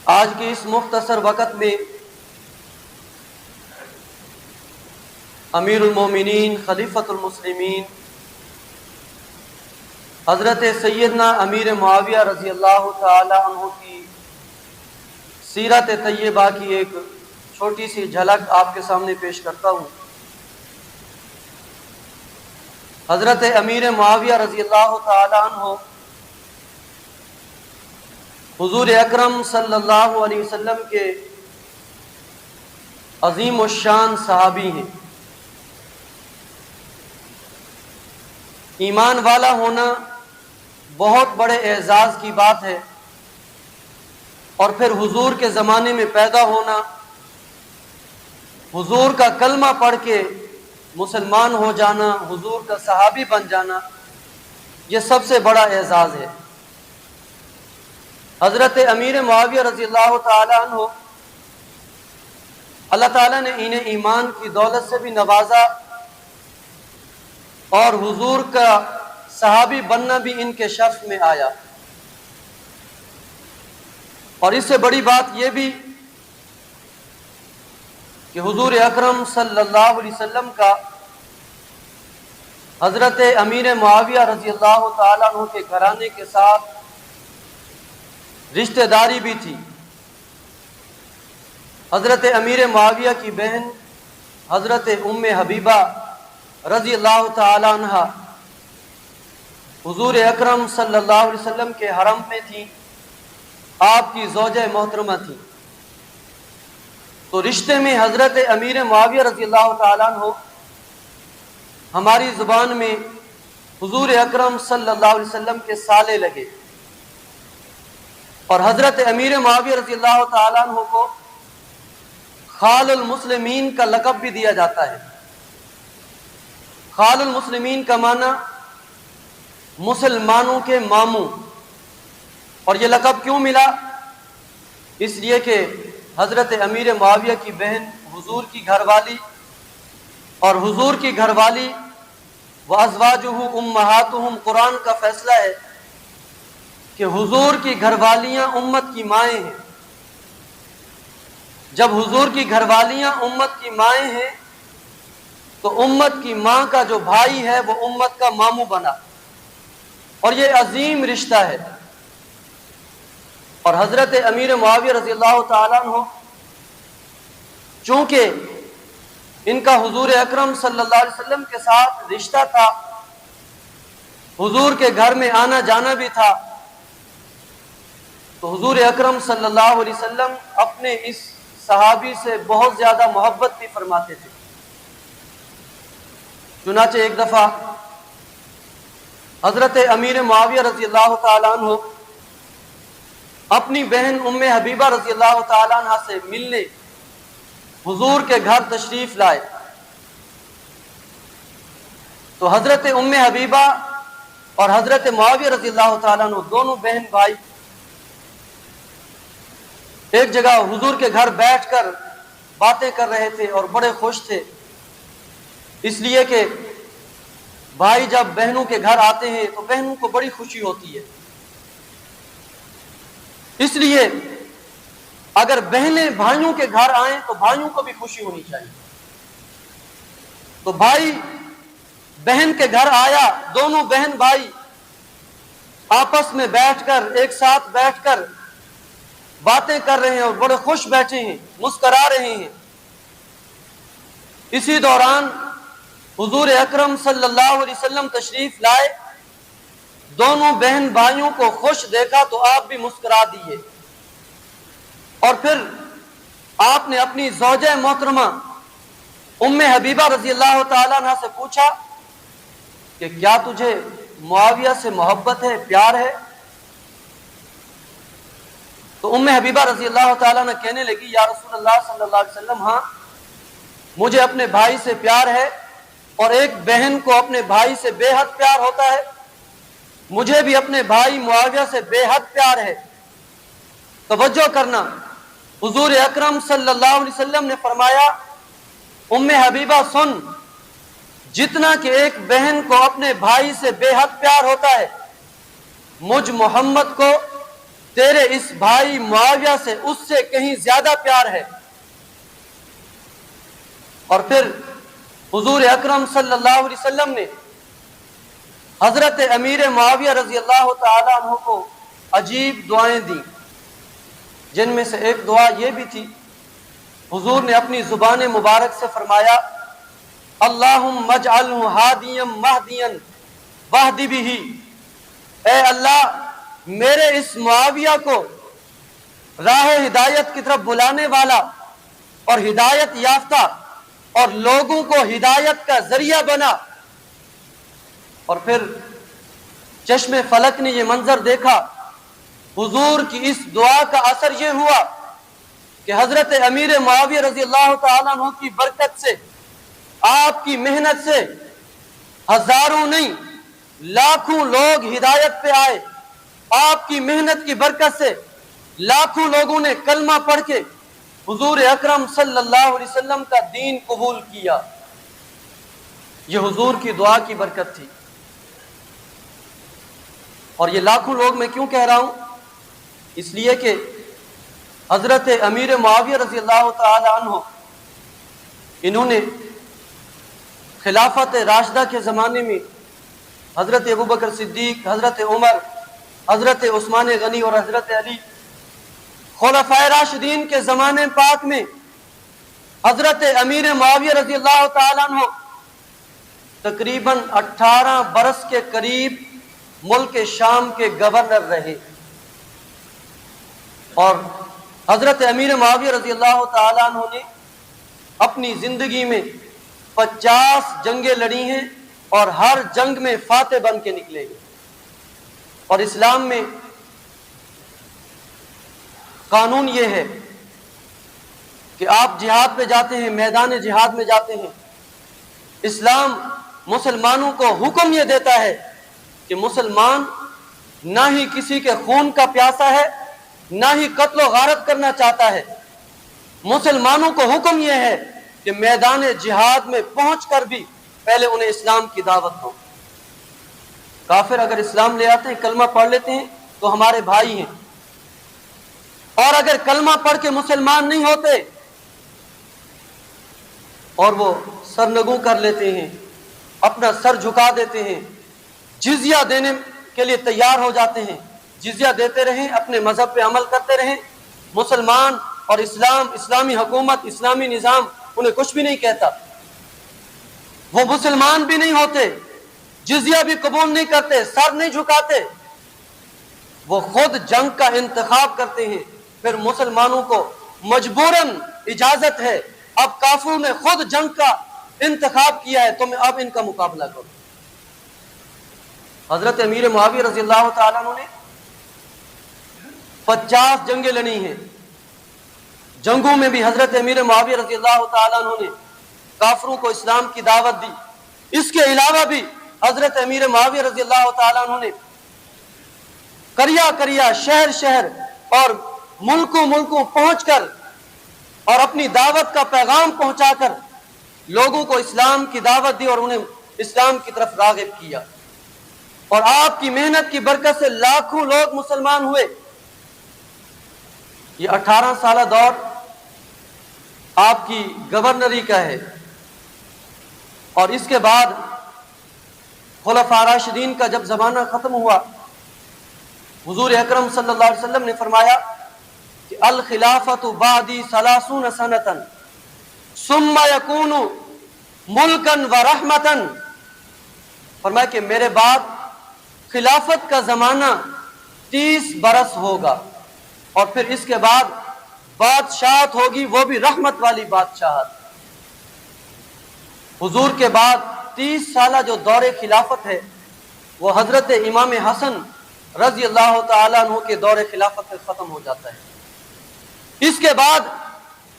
آج کے اس مختصر وقت میں امیر المومنین خلیفۃ المسلمین حضرت سیدنا امیر معاویہ رضی اللہ تعالی عنہ کی سیرت طیبہ کی ایک چھوٹی سی جھلک آپ کے سامنے پیش کرتا ہوں۔ حضرت امیر معاویہ رضی اللہ تعالی عنہ حضور اکرم صلی اللہ علیہ وسلم کے عظیم الشان صحابی ہیں۔ ایمان والا ہونا بہت بڑے اعزاز کی بات ہے، اور پھر حضور کے زمانے میں پیدا ہونا، حضور کا کلمہ پڑھ کے مسلمان ہو جانا، حضور کا صحابی بن جانا، یہ سب سے بڑا اعزاز ہے۔ حضرت امیر معاویہ رضی اللہ تعالی عنہ، اللہ تعالیٰ نے انہیں ایمان کی دولت سے بھی نوازا، اور حضور کا صحابی بننا بھی ان کے شرف میں آیا۔ اور اس سے بڑی بات یہ بھی کہ حضور اکرم صلی اللہ علیہ وسلم کا حضرت امیر معاویہ رضی اللہ تعالیٰ عنہ کے گھرانے کے ساتھ رشتہ داری بھی تھی۔ حضرت امیر معاویہ کی بہن حضرت ام حبیبہ رضی اللہ تعالی عنہ حضور اکرم صلی اللہ علیہ وسلم کے حرم میں تھی، آپ کی زوجہ محترمہ تھی۔ تو رشتے میں حضرت امیر معاویہ رضی اللہ تعالی عنہ ہماری زبان میں حضور اکرم صلی اللہ علیہ وسلم کے سالے لگے، اور حضرت امیر معاویہ رضی اللہ تعالی عنہ کو خال المسلمین کا لقب بھی دیا جاتا ہے۔ خال المسلمین کا معنی مسلمانوں کے ماموں، اور یہ لقب کیوں ملا؟ اس لیے کہ حضرت امیر معاویہ کی بہن حضور کی گھر والی، اور حضور کی گھر والی وَأَزْوَاجُهُ أُمَّهَاتُهُمْ، قرآن کا فیصلہ ہے کہ حضور کی گھر والیاں امت کی مائیں ہیں۔ جب حضور کی گھر والیاں امت کی مائیں ہیں تو امت کی ماں کا جو بھائی ہے وہ امت کا ماموں بنا، اور یہ عظیم رشتہ ہے۔ اور حضرت امیر معاویہ رضی اللہ تعالیٰ عنہ چونکہ ان کا حضور اکرم صلی اللہ علیہ وسلم کے ساتھ رشتہ تھا، حضور کے گھر میں آنا جانا بھی تھا، تو حضور اکرم صلی اللہ علیہ وسلم اپنے اس صحابی سے بہت زیادہ محبت بھی فرماتے تھے۔ چنانچہ ایک دفعہ حضرت امیر معاویہ رضی اللہ تعالیٰ عنہ اپنی بہن ام حبیبہ رضی اللہ تعالیٰ عنہ سے ملنے حضور کے گھر تشریف لائے، تو حضرت ام حبیبہ اور حضرت معاویہ رضی اللہ تعالیٰ عنہ دونوں بہن بھائی ایک جگہ حضور کے گھر بیٹھ کر باتیں کر رہے تھے اور بڑے خوش تھے، اس لیے کہ بھائی جب بہنوں کے گھر آتے ہیں تو بہنوں کو بڑی خوشی ہوتی ہے۔ اس لیے اگر بہنیں بھائیوں کے گھر آئیں تو بھائیوں کو بھی خوشی ہونی چاہیے۔ تو بھائی بہن کے گھر آیا، دونوں بہن بھائی آپس میں بیٹھ کر ایک ساتھ بیٹھ کر باتیں کر رہے ہیں اور بڑے خوش بیٹھے ہیں، مسکرا رہے ہیں۔ اسی دوران حضور اکرم صلی اللہ علیہ وسلم تشریف لائے، دونوں بہن بھائیوں کو خوش دیکھا تو آپ بھی مسکرا دیے، اور پھر آپ نے اپنی زوجہ محترمہ ام حبیبہ رضی اللہ تعالیٰ عنہ سے پوچھا کہ کیا تجھے معاویہ سے محبت ہے، پیار ہے؟ تو ام حبیبہ رضی اللہ تعالیٰ عنہ کہنے لگی، یا رسول اللہ صلی اللہ علیہ وسلم، ہاں مجھے اپنے بھائی سے پیار ہے، اور ایک بہن کو اپنے بھائی سے بے حد پیار ہوتا ہے، مجھے بھی اپنے بھائی معاویہ سے بے حد پیار ہے۔ توجہ کرنا، حضور اکرم صلی اللہ علیہ وسلم نے فرمایا، ام حبیبہ سن، جتنا کہ ایک بہن کو اپنے بھائی سے بے حد پیار ہوتا ہے، مجھ محمد کو تیرے اس بھائی معاویہ سے اس سے کہیں زیادہ پیار ہے۔ اور پھر حضور اکرم صلی اللہ علیہ وسلم نے حضرت امیر معاویہ رضی اللہ تعالی عنہ کو عجیب دعائیں دی، جن میں سے ایک دعا یہ بھی تھی، حضور نے اپنی زبان مبارک سے فرمایا، اللہم اجعلہ ہادیا مہدیا واہد بہ، اے اللہ میرے اس معاویہ کو راہ ہدایت کی طرف بلانے والا اور ہدایت یافتہ اور لوگوں کو ہدایت کا ذریعہ بنا۔ اور پھر چشم فلک نے یہ منظر دیکھا، حضور کی اس دعا کا اثر یہ ہوا کہ حضرت امیر معاویہ رضی اللہ تعالیٰ عنہ کی برکت سے، آپ کی محنت سے ہزاروں نہیں لاکھوں لوگ ہدایت پہ آئے۔ آپ کی محنت کی برکت سے لاکھوں لوگوں نے کلمہ پڑھ کے حضور اکرم صلی اللہ علیہ وسلم کا دین قبول کیا۔ یہ حضور کی دعا کی برکت تھی۔ اور یہ لاکھوں لوگ میں کیوں کہہ رہا ہوں؟ اس لیے کہ حضرت امیر معاویہ رضی اللہ تعالی عنہ، انہوں نے خلافت راشدہ کے زمانے میں حضرت ابوبکر صدیق، حضرت عمر، حضرت عثمان غنی اور حضرت علی، خلفائے راشدین کے زمانے پاک میں حضرت امیر معاویہ رضی اللہ تعالی عنہ تقریباً 18 برس کے قریب ملک شام کے گورنر رہے، اور حضرت امیر معاویہ رضی اللہ تعالی عنہ نے اپنی زندگی میں 50 جنگیں لڑی ہیں اور ہر جنگ میں فاتح بن کے نکلے ہیں۔ اور اسلام میں قانون یہ ہے کہ آپ جہاد پہ جاتے ہیں، میدان جہاد میں جاتے ہیں، اسلام مسلمانوں کو حکم یہ دیتا ہے کہ مسلمان نہ ہی کسی کے خون کا پیاسا ہے، نہ ہی قتل و غارت کرنا چاہتا ہے۔ مسلمانوں کو حکم یہ ہے کہ میدان جہاد میں پہنچ کر بھی پہلے انہیں اسلام کی دعوت دو۔ کافر اگر اسلام لے آتے ہیں، کلمہ پڑھ لیتے ہیں تو ہمارے بھائی ہیں، اور اگر کلمہ پڑھ کے مسلمان نہیں ہوتے اور وہ سرنگوں کر لیتے ہیں، اپنا سر جھکا دیتے ہیں، جزیہ دینے کے لیے تیار ہو جاتے ہیں، جزیہ دیتے رہیں، اپنے مذہب پہ عمل کرتے رہیں، مسلمان اور اسلام، اسلامی حکومت، اسلامی نظام انہیں کچھ بھی نہیں کہتا، وہ مسلمان بھی نہیں ہوتے، جزیہ بھی قبول نہیں کرتے، سر نہیں جھکاتے، وہ خود جنگ کا انتخاب کرتے ہیں۔ پھر مسلمانوں کو مجبوراً اجازت ہے، اب کافروں نے خود جنگ کا انتخاب کیا ہے، تم اب ان کا مقابلہ کرو۔ حضرت امیر معاویہ رضی اللہ تعالیٰ عنہ نے 50 جنگیں لڑی ہیں، جنگوں میں بھی حضرت امیر معاویہ رضی اللہ تعالیٰ عنہ نے کافروں کو اسلام کی دعوت دی۔ اس کے علاوہ بھی حضرت امیر معاویہ رضی اللہ تعالیٰ عنہ نے قریہ شہر شہر اور ملکوں ملکوں پہنچ کر اور اپنی دعوت کا پیغام پہنچا کر لوگوں کو اسلام کی دعوت دی اور انہیں اسلام کی طرف راغب کیا، اور آپ کی محنت کی برکت سے لاکھوں لوگ مسلمان ہوئے۔ یہ 18 سالہ دور آپ کی گورنری کا ہے، اور اس کے بعد خلفاء راشدین کا جب زمانہ ختم ہوا، حضور اکرم صلی اللہ علیہ وسلم نے فرمایا کہ الخلافۃ بعدی 30 سنۃ ثم یکون ملکا ورحمۃ، فرمایا کہ میرے بعد خلافت کا زمانہ 30 برس ہوگا، اور پھر اس کے بعد بادشاہت ہوگی، وہ بھی رحمت والی بادشاہت۔ حضور کے بعد 30 سالہ جو دور خلافت ہے وہ حضرت امام حسن رضی اللہ تعالیٰ عنہ کے دور خلافت میں ختم ہو جاتا ہے۔ اس کے بعد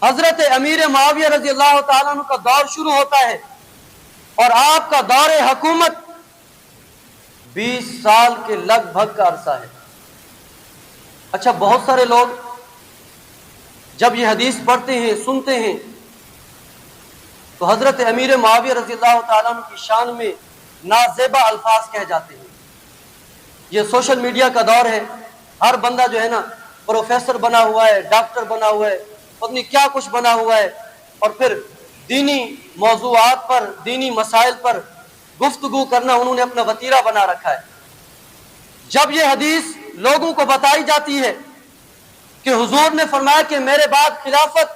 حضرت امیر معاویہ رضی اللہ تعالیٰ عنہ کا دور شروع ہوتا ہے، اور آپ کا دور حکومت 20 سال کے لگ بھگ کا عرصہ ہے۔ اچھا، بہت سارے لوگ جب یہ حدیث پڑھتے ہیں، سنتے ہیں، تو حضرت امیر معاویہ رضی اللہ تعالیٰ عنہ کی شان میں نازیبہ الفاظ کہہ جاتے ہیں۔ یہ سوشل میڈیا کا دور ہے، ہر بندہ جو ہے نا پروفیسر بنا ہوا ہے، ڈاکٹر بنا ہوا ہے، پتہ نہیں کیا کچھ بنا ہوا ہے، اور پھر دینی موضوعات پر، دینی مسائل پر گفتگو کرنا انہوں نے اپنا وتیرہ بنا رکھا ہے۔ جب یہ حدیث لوگوں کو بتائی جاتی ہے کہ حضور نے فرمایا کہ میرے بعد خلافت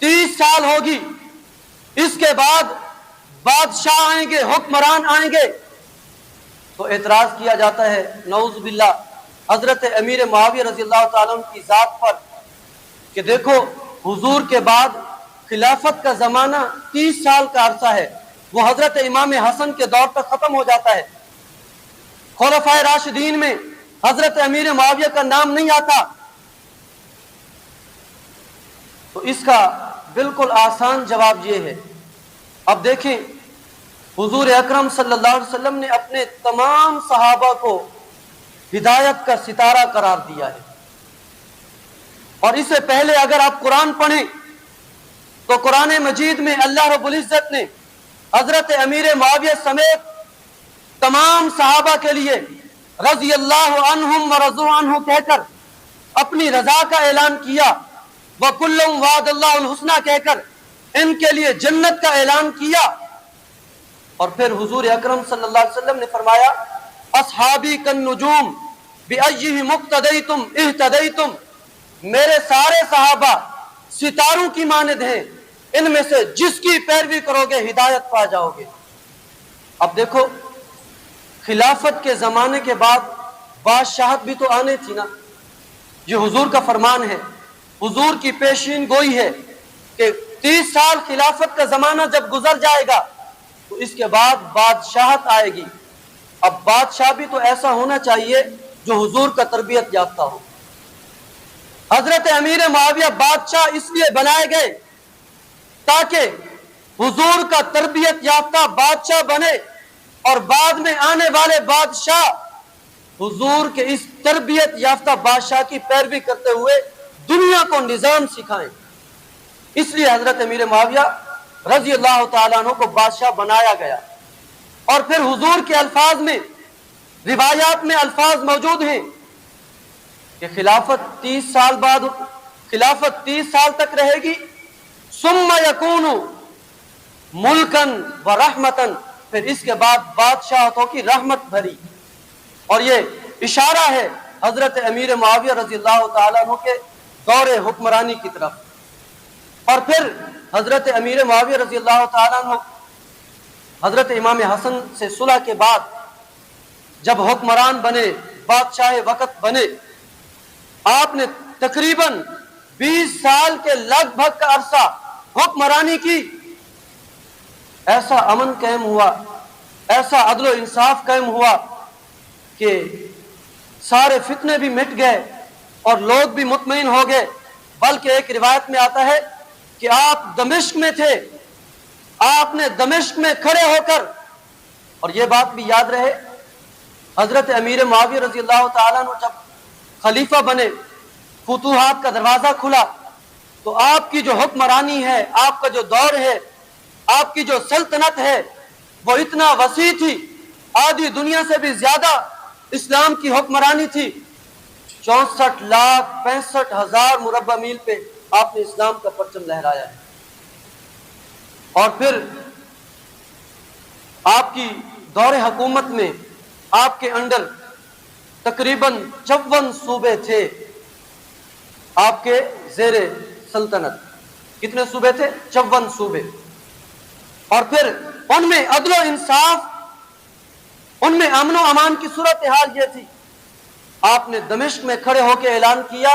30 سال ہوگی، اس کے بعد بادشاہ آئیں گے، حکمران آئیں گے، تو اعتراض کیا جاتا ہے نعوذ باللہ حضرت امیر معاویہ رضی اللہ تعالیٰ عنہ کی ذات پر کہ دیکھو حضور کے بعد خلافت کا زمانہ 30 سال کا عرصہ ہے، وہ حضرت امام حسن کے دور تک ختم ہو جاتا ہے، خلفائے راشدین میں حضرت امیر معاویہ کا نام نہیں آتا۔ تو اس کا بالکل آسان جواب یہ ہے، اب دیکھیں حضور اکرم صلی اللہ علیہ وسلم نے اپنے تمام صحابہ کو ہدایت کا ستارہ قرار دیا ہے، اور اس سے پہلے اگر آپ قرآن پڑھیں تو قرآن مجید میں اللہ رب العزت نے حضرت امیر معاویہ سمیت تمام صحابہ کے لیے رضی اللہ عنہم ورضوا عنہ کہہ کر اپنی رضا کا اعلان کیا، وَكُلٌّ وَعَدَ اللَّهُ الْحُسْنَى کہہ کر ان کے لیے جنت کا اعلان کیا۔ اور پھر حضور اکرم صلی اللہ علیہ وسلم نے فرمایا اصحابی کالنجوم بِأَيِّهِمُ اقْتَدَيْتُمْ اهْتَدَيْتُمْ، میرے سارے صحابہ ستاروں کی مانند ہیں، ان میں سے جس کی پیروی کرو گے ہدایت پا جاؤ گے۔ اب دیکھو خلافت کے زمانے کے بعد بادشاہت بھی تو آنے تھی نا، یہ حضور کا فرمان ہے، حضور کی پیشین گوئی ہے کہ 30 سال خلافت کا زمانہ جب گزر جائے گا تو اس کے بعد بادشاہت آئے گی۔ اب بادشاہ بھی تو ایسا ہونا چاہیے جو حضور کا تربیت یافتہ ہو۔ حضرت امیر معاویہ بادشاہ اس لیے بنائے گئے تاکہ حضور کا تربیت یافتہ بادشاہ بنے، اور بعد میں آنے والے بادشاہ حضور کے اس تربیت یافتہ بادشاہ کی پیروی کرتے ہوئے دنیا کو نظام سکھائیں۔ اس لیے حضرت امیر معاویہ رضی اللہ تعالیٰ عنہ کو بادشاہ بنایا گیا۔ اور پھر حضور کے الفاظ میں، روایات میں الفاظ موجود ہیں کہ خلافت 30 سال بعد، خلافت 30 سال تک رہے گی، ثم یکون ملکن و رحمتن، پھر اس کے بعد بادشاہتوں کی رحمت بھری۔ اور یہ اشارہ ہے حضرت امیر معاویہ رضی اللہ تعالیٰ عنہ کے دور حکمرانی کی طرف۔ اور پھر حضرت امیر معاویہ رضی اللہ تعالیٰ عنہ حضرت امام حسن سے صلح کے بعد جب حکمران بنے، بادشاہ وقت بنے، آپ نے تقریباً 20 سال کے لگ بھگ کا عرصہ حکمرانی کی۔ ایسا امن قائم ہوا، ایسا عدل و انصاف قائم ہوا کہ سارے فتنے بھی مٹ گئے اور لوگ بھی مطمئن ہو گئے۔ بلکہ ایک روایت میں آتا ہے کہ آپ دمشق میں تھے، آپ نے دمشق میں کھڑے ہو کر، اور یہ بات بھی یاد رہے حضرت امیر معاویہ رضی اللہ تعالیٰ عنہ جب خلیفہ بنے، فتوحات کا دروازہ کھلا، تو آپ کی جو حکمرانی ہے، آپ کا جو دور ہے، آپ کی جو سلطنت ہے، وہ اتنا وسیع تھی، آدھی دنیا سے بھی زیادہ اسلام کی حکمرانی تھی۔ 64,65,000 مربع میل پہ آپ نے اسلام کا پرچم لہرایا ہے۔ اور پھر آپ کی دور حکومت میں آپ کے انڈر تقریباً 54 صوبے تھے آپ کے زیر سلطنت۔ کتنے صوبے تھے؟ 54 صوبے۔ اور پھر ان میں عدل و انصاف، ان میں امن و امان کی صورتحال یہ تھی، آپ نے دمشق میں کھڑے ہو کے اعلان کیا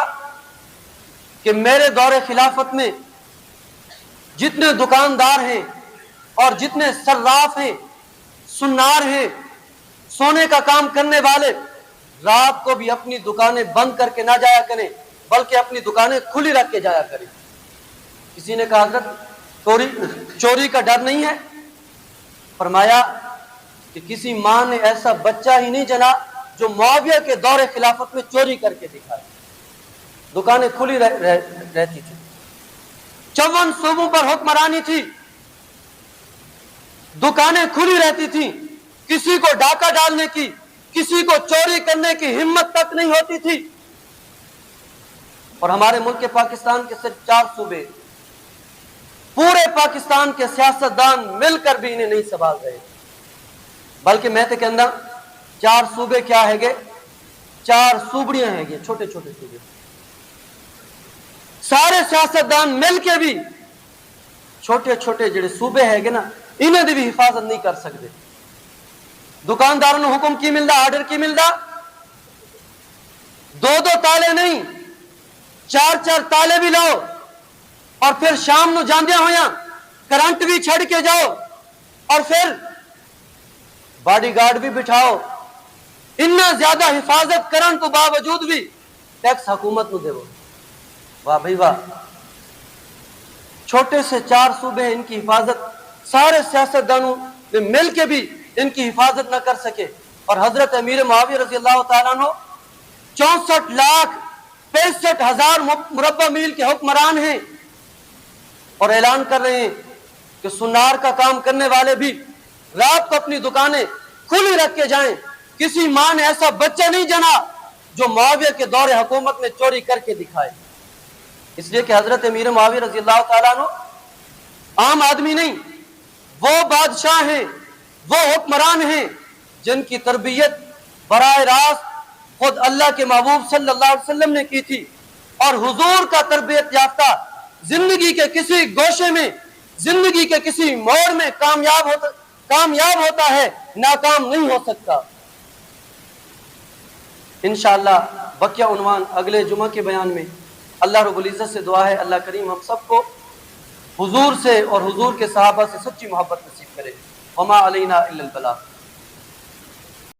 کہ میرے دور خلافت میں جتنے دکاندار ہیں اور جتنے صراف ہیں، سنار ہیں، سونے کا کام کرنے والے، رات کو بھی اپنی دکانیں بند کر کے نہ جایا کریں، بلکہ اپنی دکانیں کھلی رکھ کے جایا کریں۔ کسی نے کہا حضرت چوری کا ڈر نہیں ہے؟ فرمایا کہ کسی ماں نے ایسا بچہ ہی نہیں جنا جو معاویہ کے دور خلافت میں چوری کر کے دکھائے۔ دکانیں کھلی رہتی تھی، 54 صوبوں پر حکمرانی تھی، دکانیں کھلی رہتی تھیں، کسی کو ڈاکہ ڈالنے کی، کسی کو چوری کرنے کی ہمت تک نہیں ہوتی تھی. اور ہمارے ملک کے پاکستان کے صرف 4 صوبے، پورے پاکستان کے سیاستدان مل کر بھی انہیں نہیں سنبھال رہے. بلکہ میں تو کہنا 4 صوبے کیا ہے گے، 4 صوبڑیاں ہیں گے، چھوٹے چھوٹے صوبے. سارے سیاستدان مل کے بھی چھوٹے چھوٹے جڑے صوبے ہیں گے نا، انہیں دی بھی حفاظت نہیں کر سکتے. دکانداروں نے حکم کی ملدا، آرڈر کی ملدا، 2 تالے نہیں 4 تالے بھی لاؤ، اور پھر شام نو جاندے ہویاں کرنٹ بھی چھڑ کے جاؤ، اور پھر باڈی گارڈ بھی بٹھاؤ. اتنا زیادہ حفاظت کرن تو باوجود بھی ٹیکس حکومت نو دیو. واہ بھائی واہ. چھوٹے سے 4 صوبے ہیں، ان کی حفاظت سارے سیاستدانوں نے مل کے بھی ان کی حفاظت نہ کر سکے. اور حضرت امیر معاویہ رضی اللہ تعالیٰ عنہ 64,65,000 مربع میل کے حکمران ہیں، اور اعلان کر رہے ہیں کہ سنار کا کام کرنے والے بھی رات کو اپنی دکانیں کھلی رکھ کے جائیں. کسی ماں نے ایسا بچہ نہیں جنا جو معاویہ کے دور حکومت میں چوری کر کے دکھائے. اس لیے کہ حضرت امیر معاویہ رضی اللہ تعالیٰ عنہ عام آدمی نہیں، وہ بادشاہ ہیں، وہ حکمران ہیں جن کی تربیت براہ راست خود اللہ کے محبوب صلی اللہ علیہ وسلم نے کی تھی. اور حضور کا تربیت یافتہ زندگی کے کسی گوشے میں، زندگی کے کسی موڑ میں کامیاب ہوتا ہے، ناکام نہیں ہو سکتا. انشاءاللہ بقیہ عنوان اگلے جمعہ کے بیان میں. اللہ رب العزت سے دعا ہے اللہ کریم ہم سب کو حضور سے اور حضور کے صحابہ سے سچی محبت نصیب کرے. وما علینا الا البلاغ.